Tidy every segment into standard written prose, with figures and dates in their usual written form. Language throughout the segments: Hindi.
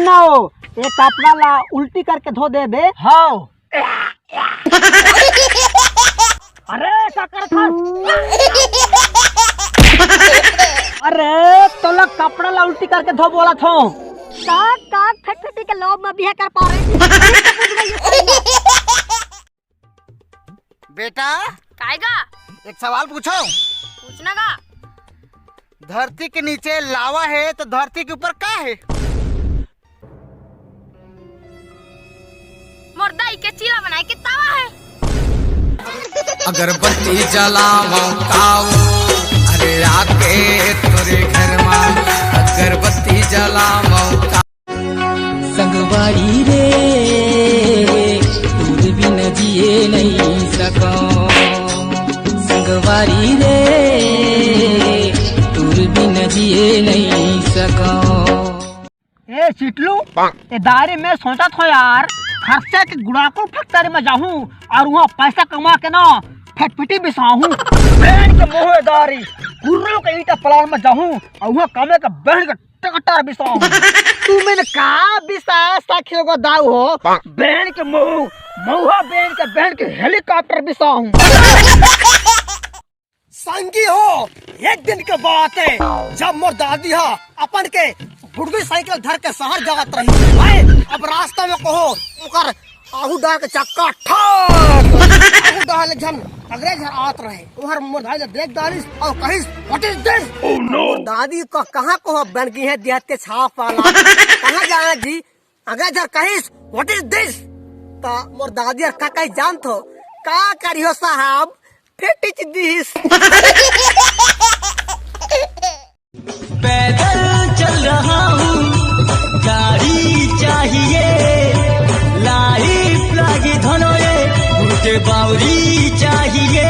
ना हो, ये कपड़ा ला उल्टी करके धो दे बे। हाँ। अरे क्या कर था? अरे तो लोग कपड़ा ला उल्टी करके धो बोला था। काक फटफटी के लोभ में भी कर पा रहे। बेटा काएगा एक सवाल पूछो। पूछना का? धरती के नीचे लावा है तो धरती के ऊपर क्या है? मुर्दा के चीला बनाए के तावा है। अगरबत्ती जलाओ काओ, अरे आके तोरे घर में अगरबत्ती जलाओ का। संगवारी रे दूध भी न जिए नहीं सको, संगवारी रे दूध भी न जिए नहीं सको। ए चिटलू, ये दारी में सोचा था यार, खर्चा के गुड़ाकुल फैक्ट्री में जाऊं और वहाँ पैसा कमा के ना फटफटी बिसाऊं। बहन के मुँह दारी गुर्रों के ईटा पलान में जाऊं और वहाँ कमे का बहन का टकटर बिसाऊं। तू मैंने कहा बिसा साखियों का दाऊ हो, बहन के मुँह मऊहा बहन के हेलीकॉप्टर बिसाऊं। संगी हो, एक दिन के बात है जब मोर दादी हा अपन के गुड़गी साइकिल धर के शहर जात रही। अब रास्ता में कहो ओकर आहू डाल के चक्का ठोक आहू डाल झन अंग्रेज आत रहे। ओहर मोर दादी देख डालिस और कहिस what is this. Oh no. दादी को कहां को बन गई है देह के छाप वाला। कहां जाना जी? अंग्रेज कहिस व्हाट इज दिस तो मोर दादी का कहि जान थो का करियो साहब फेटिच दिस। पैदल चल रहा हूँ, गाड़ी चाहिए, लाइफ लागी धनोए, भूटे बावरी चाहिए,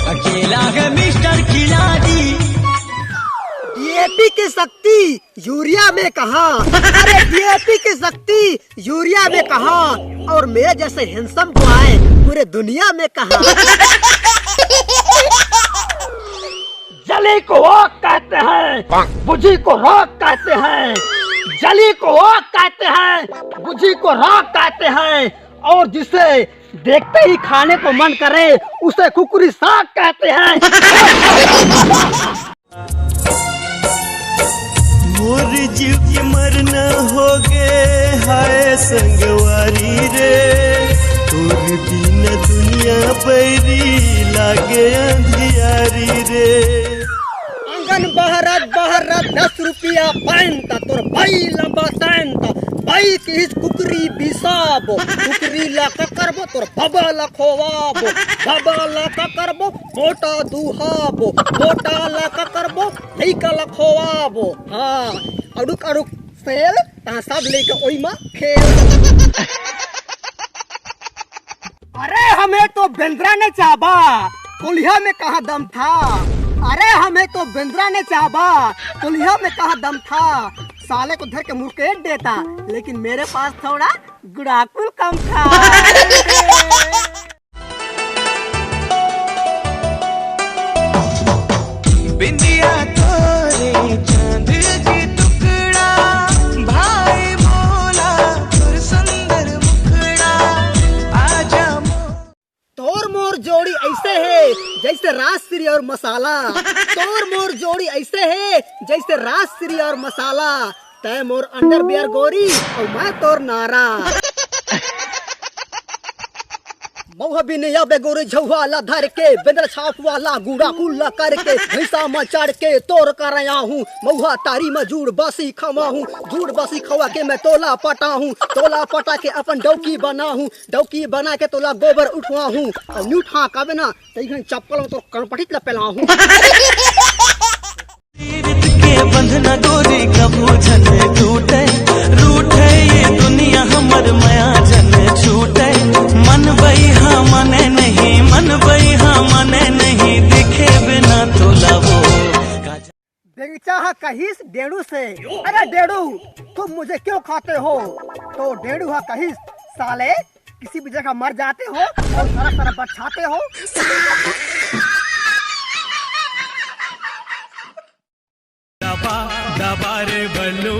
अकेला है मिस्टर खिलाड़ी। डीएपी की शक्ति यूरिया में कहा? अरे डीएपी की शक्ति यूरिया में कहा और मेरे जैसे हैंडसम बॉय पूरे दुनिया में कहा। जली को आग कहते हैं, बुझी को राख कहते हैं। जली को आग कहते हैं, बुझी को राख कहते हैं और जिसे देखते ही खाने को मन करे उसे कुकुरी साग कहते हैं। मोर जीव के मरना हो गए हाय संगवारी रे, तोर दिन दुनिया बैरी लागे अंधियारी रे। आंगन बहरत 10 रुपया पैंता तोर भाई लंबा सैंता भाई की कुकरी बिसाबो, कुकरी ला का करबो तोर भबा ला खोवाबो, भबा ला का करबो मोटा दुहाबो, मोटा ला का करबो लइका ला खोवाबो। हाँ अड़ुक सेल ता सब लेके ओई मा खेल। अरे हमें तो बेंद्रा ने चाबा, कुलिया में कहा दम था। अरे हमें तो बेंद्रा ने चाबा, कुलिया में कहा दम था। साले को धर के मुर्केट देता लेकिन मेरे पास थोड़ा गुड़ाकुल कम था। बिंदिया तोरे चांद जी टुकड़ा, भाई बोला तुर सुंदर मुखड़ा, आजा तोर मोर जोड़ी ऐसे है जैसे राजश्री और मसाला। तोर मोर जोड़ी ऐसे है जैसे राजश्री और मसाला। तय मोर अंडरवियर गोरी और मैं तोर नारा। मऊहा बिनिया बेगोरे झौवाला धर के बेंद्र छाप वाला गुड़ा कुल्ला करके भैंसा में चढ़ के तोर कर आया हूँ। मऊहा तारी में जूड़ बसी खवा हूँ, जूड़ बसी खवा के मैं तोला पटा हूँ, तोला पटा के अपन डौकी बना हूँ, डौकी बना के तोला गोबर उठवा हूँ और न्यू ठा कबे ना तई चप्पल में तो कणपटी लपेला हूँ। के बंधना डोरी कबू झन टूटे, रूठे ये दुनिया हमर माया जन छूटे। मन बइहा मने नहीं, मन बइहा मने नहीं, दिखे बिना तोला वो बेचाहा कहिस डेड़ू से। अरे डेड़ू तुम मुझे क्यों खाते हो? तो डेड़ू हा कहिस साले किसी भी जगह मर जाते हो और सारा बचाते हो। दबा रे बल्लू